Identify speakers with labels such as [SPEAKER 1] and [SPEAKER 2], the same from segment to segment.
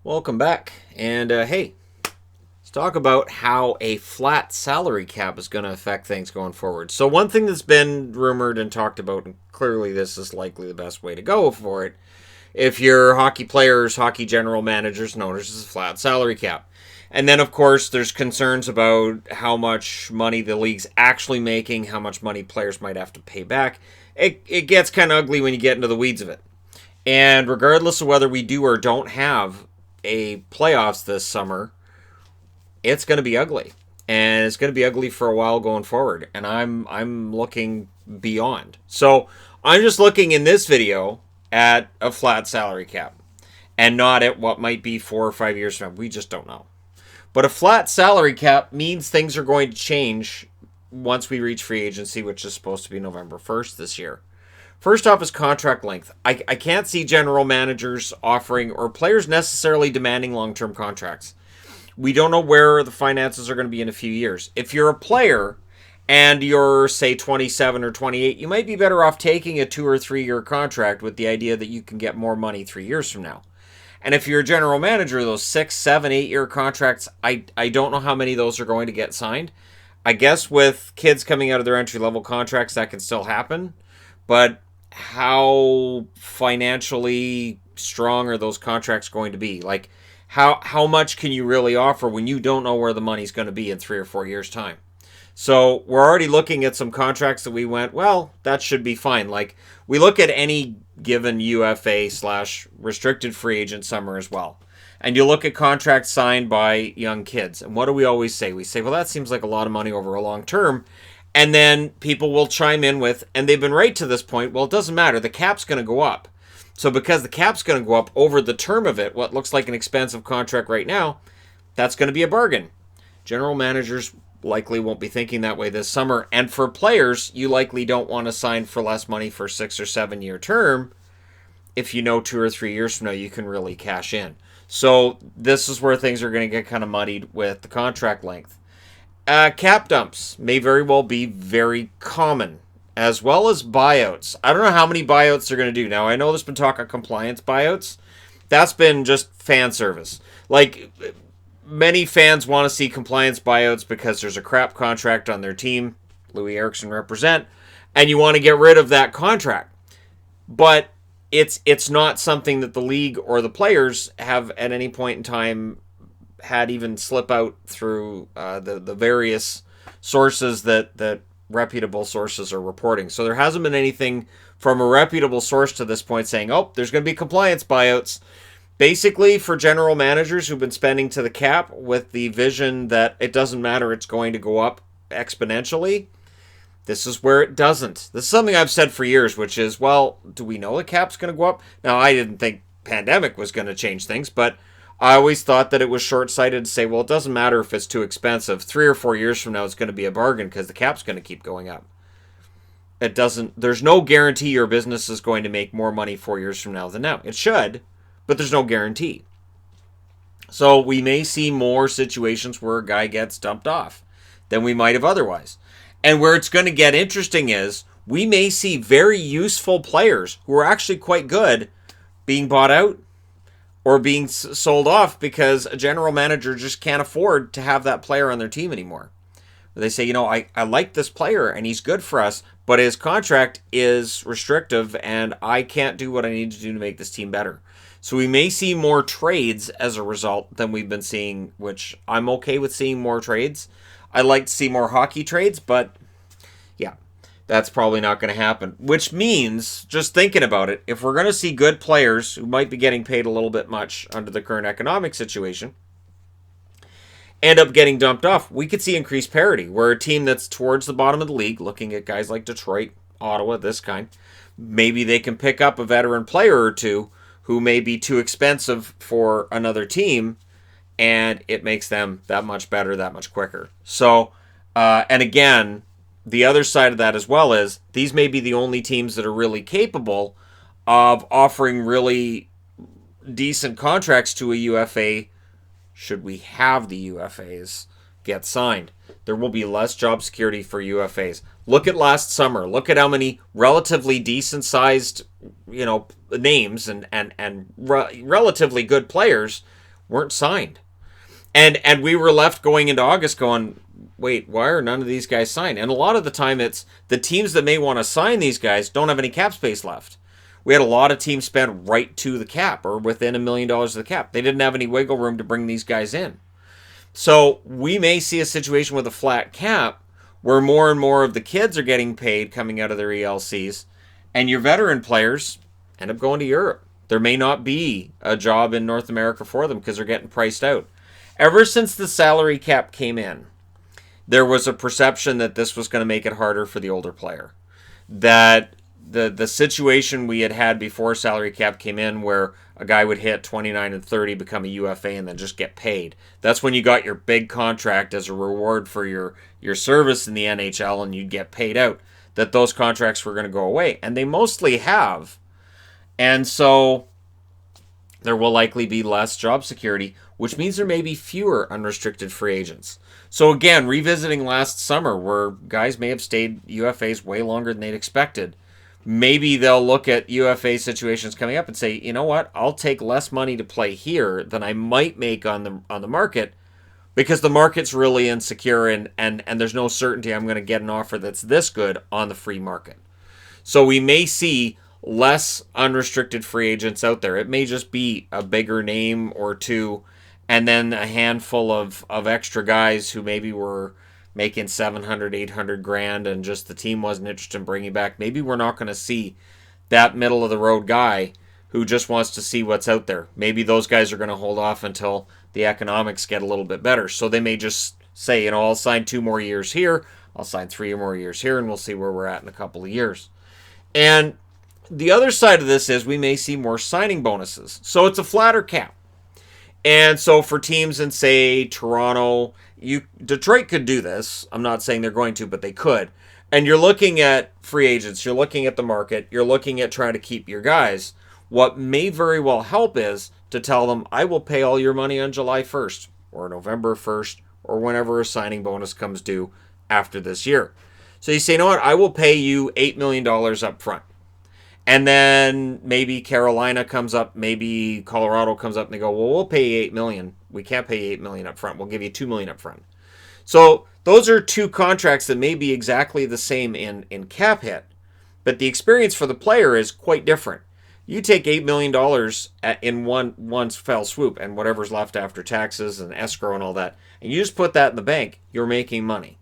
[SPEAKER 1] Welcome back. And hey, let's talk about how a flat salary cap is going to affect things going forward. So, one thing that's been rumored and talked about, and clearly this is likely the best way to go for it, if you're hockey players, hockey general managers, and owners, is a flat salary cap. And then, of course, there's concerns about how much money the league's actually making, how much money players might have to pay back. It gets kind of ugly when you get into the weeds of it. And regardless of whether we do or don't have a playoffs this summer, it's going to be ugly, and it's going to be ugly for a while going forward. And I'm looking beyond. So I'm just looking in this video at a flat salary cap, and not at what might be 4 or 5 years from now. We just don't know. But a flat salary cap means things are going to change once we reach free agency, which is supposed to be November 1st this year. First off is contract length. I can't see general managers offering or players necessarily demanding long-term contracts. We don't know where the finances are going to be in a few years. If you're a player and you're, say, 27 or 28, you might be better off taking a 2 or 3 year contract with the idea that you can get more money 3 years from now. And if you're a general manager, those 6, 7, 8 year contracts, I don't know how many of those are going to get signed. I guess with kids coming out of their entry level contracts, that can still happen. But how financially strong are those contracts going to be? Like, how much can you really offer when you don't know where the money's going to be in 3 or 4 years' time? So we're already looking at some contracts that we went, well, that should be fine. Like, we look at any given UFA slash restricted free agent summer as well. And you look at contracts signed by young kids. And what do we always say? We say, well, that seems like a lot of money over a long term. And then people will chime in with, and they've been right to this point, well, it doesn't matter. The cap's going to go up. So because the cap's going to go up over the term of it, what looks like an expensive contract right now, that's going to be a bargain. General managers likely won't be thinking that way this summer. And for players, you likely don't want to sign for less money for a 6 or 7 year term if you know 2 or 3 years from now you can really cash in. So this is where things are going to get kind of muddied with the contract length. Cap dumps may very well be very common, as well as buyouts. I don't know how many buyouts they're going to do. Now, I know there's been talk of compliance buyouts. That's been just fan service. Like, many fans want to see compliance buyouts because there's a crap contract on their team, Louis Eriksson represent, and you want to get rid of that contract. But it's not something that the league or the players have at any point in time had even slip out through the various sources that reputable sources are reporting. So there hasn't been anything from a reputable source to this point saying, oh, there's going to be compliance buyouts. Basically, for general managers who've been spending to the cap with the vision that it doesn't matter, it's going to go up exponentially, this is where it doesn't. This is something I've said for years, which is, well, do we know the cap's going to go up? Now, I didn't think pandemic was going to change things, but I always thought that it was short-sighted to say, well, it doesn't matter if it's too expensive. 3 or 4 years from now, it's going to be a bargain because the cap's going to keep going up. It doesn't. There's no guarantee your business is going to make more money 4 years from now than now. It should, but there's no guarantee. So we may see more situations where a guy gets dumped off than we might have otherwise. And where it's going to get interesting is we may see very useful players who are actually quite good being bought out or being sold off because a general manager just can't afford to have that player on their team anymore. They say, I like this player and he's good for us, but his contract is restrictive and I can't do what I need to do to make this team better. So we may see more trades as a result than we've been seeing, which I'm okay with seeing more trades. I'd like to see more hockey trades, but yeah, that's probably not going to happen. Which means, just thinking about it, if we're going to see good players who might be getting paid a little bit much under the current economic situation end up getting dumped off, we could see increased parity, where a team that's towards the bottom of the league, looking at guys like Detroit, Ottawa, this kind, maybe they can pick up a veteran player or two who may be too expensive for another team, and it makes them that much better, that much quicker. So, and again, the other side of that as well is these may be the only teams that are really capable of offering really decent contracts to a UFA should we have the UFAs get signed. There will be less job security for UFAs. Look at last summer. Look at how many relatively decent-sized, names and relatively good players weren't signed. And we were left going into August going, wait, why are none of these guys signed? And a lot of the time it's the teams that may want to sign these guys don't have any cap space left. We had a lot of teams spend right to the cap or within $1 million of the cap. They didn't have any wiggle room to bring these guys in. So we may see a situation with a flat cap where more and more of the kids are getting paid coming out of their ELCs, and your veteran players end up going to Europe. There may not be a job in North America for them because they're getting priced out. Ever since the salary cap came in, there was a perception that this was going to make it harder for the older player. That the situation we had before salary cap came in where a guy would hit 29 and 30, become a UFA, and then just get paid. That's when you got your big contract as a reward for your service in the NHL and you'd get paid out. That those contracts were going to go away. And they mostly have. And so there will likely be less job security, which means there may be fewer unrestricted free agents. So again, revisiting last summer where guys may have stayed UFAs way longer than they'd expected, maybe they'll look at UFA situations coming up and say, you know what, I'll take less money to play here than I might make on the market because the market's really insecure and there's no certainty I'm going to get an offer that's this good on the free market. So we may see less unrestricted free agents out there. It may just be a bigger name or two and then a handful of extra guys who maybe were making 700, 800 grand and just the team wasn't interested in bringing back. Maybe we're not going to see that middle of the road guy who just wants to see what's out there. Maybe those guys are going to hold off until the economics get a little bit better. So they may just say, you know, I'll sign 2 more years here, I'll sign 3 more years here, and we'll see where we're at in a couple of years. And the other side of this is we may see more signing bonuses. So it's a flatter cap. And so for teams in, say, Toronto, Detroit could do this. I'm not saying they're going to, but they could. And you're looking at free agents. You're looking at the market. You're looking at trying to keep your guys. What may very well help is to tell them, I will pay all your money on July 1st or November 1st or whenever a signing bonus comes due after this year. So you say, you know what? I will pay you $8 million up front. And then maybe Carolina comes up, maybe Colorado comes up and they go, well, we'll pay $8 million. We can't pay $8 million up front. We'll give you $2 million up front. So those are two contracts that may be exactly the same in cap hit, but the experience for the player is quite different. You take $8 million in one fell swoop and whatever's left after taxes and escrow and all that, and you just put that in the bank, you're making money.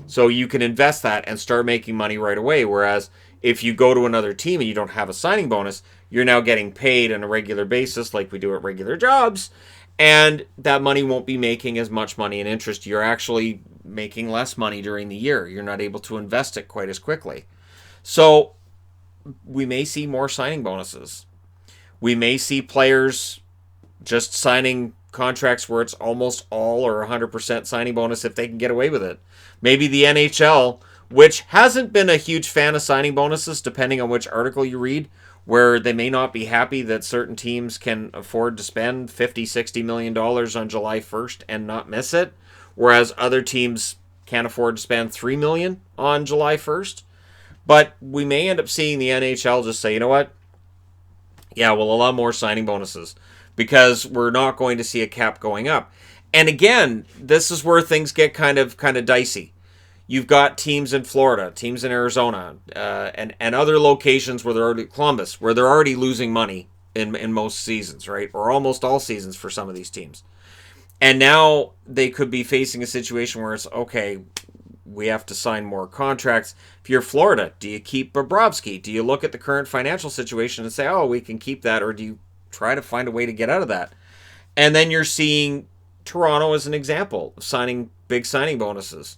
[SPEAKER 1] So you can invest that and start making money right away, whereas if you go to another team and you don't have a signing bonus, you're now getting paid on a regular basis like we do at regular jobs, and that money won't be making as much money in interest. You're actually making less money during the year. You're not able to invest it quite as quickly. So we may see more signing bonuses. We may see players just signing contracts where it's almost all or 100% signing bonus if they can get away with it. Maybe the NHL, which hasn't been a huge fan of signing bonuses, depending on which article you read, where they may not be happy that certain teams can afford to spend $50, $60 million on July 1st and not miss it, whereas other teams can't afford to spend $3 million on July 1st. But we may end up seeing the NHL just say, you know what? Yeah, we'll allow more signing bonuses because we're not going to see a cap going up. And again, this is where things get kind of dicey. You've got teams in Florida, teams in Arizona, and other locations where they're already Columbus, where they're already losing money in most seasons, right? Or almost all seasons for some of these teams. And now they could be facing a situation where it's, okay, we have to sign more contracts. If you're Florida, do you keep Bobrovsky? Do you look at the current financial situation and say, oh, we can keep that, or do you try to find a way to get out of that? And then you're seeing Toronto as an example of signing big signing bonuses.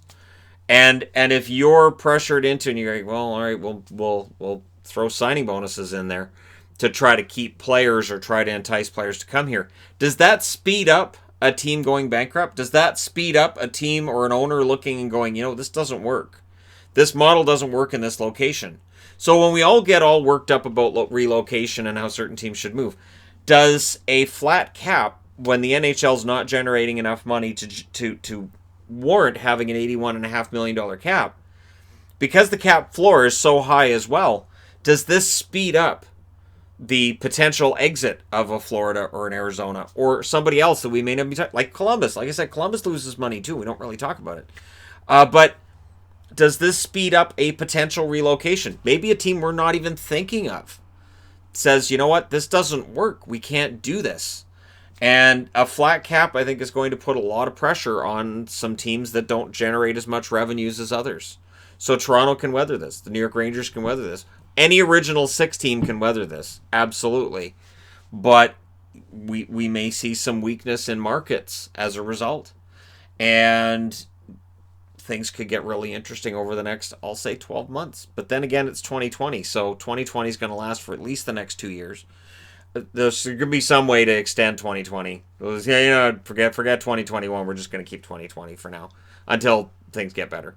[SPEAKER 1] And if you're pressured into and you're like, well, all right, we'll throw signing bonuses in there to try to keep players or try to entice players to come here. Does that speed up a team going bankrupt? Does that speed up a team or an owner looking and going, you know, this doesn't work. This model doesn't work in this location. So when we all get all worked up about relocation and how certain teams should move, does a flat cap when the NHL's not generating enough money to warrant having an $81.5 million cap, because the cap floor is so high as well, does this speed up the potential exit of a Florida or an Arizona or somebody else that we may not be talking, like Columbus. Like I said, Columbus loses money too. We don't really talk about it. But does this speed up a potential relocation? Maybe a team we're not even thinking of says, you know what, this doesn't work. We can't do this. And a flat cap, I think, is going to put a lot of pressure on some teams that don't generate as much revenues as others. So Toronto can weather this. The New York Rangers can weather this. Any original six team can weather this. Absolutely. But we may see some weakness in markets as a result. And things could get really interesting over the next, I'll say, 12 months. But then again, it's 2020. So 2020 is going to last for at least the next 2 years. There's going to be some way to extend 2020. Forget 2021. We're just going to keep 2020 for now until things get better.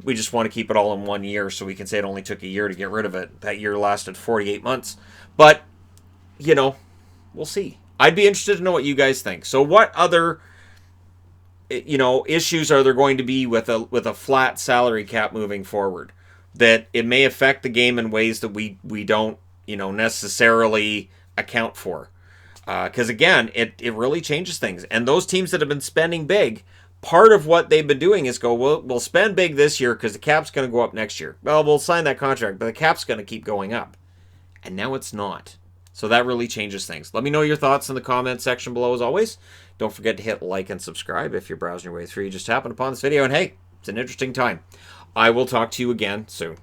[SPEAKER 1] We just want to keep it all in 1 year so we can say it only took a year to get rid of it. That year lasted 48 months. But, we'll see. I'd be interested to know what you guys think. So what other, issues are there going to be with a flat salary cap moving forward? That it may affect the game in ways that we don't, necessarily account for. Because, again, it really changes things. And those teams that have been spending big, part of what they've been doing is we'll spend big this year because the cap's going to go up next year. Well, we'll sign that contract, but the cap's going to keep going up. And now it's not. So that really changes things. Let me know your thoughts in the comment section below as always. Don't forget to hit like and subscribe if you're browsing your way through. You just happened upon this video, and hey, it's an interesting time. I will talk to you again soon.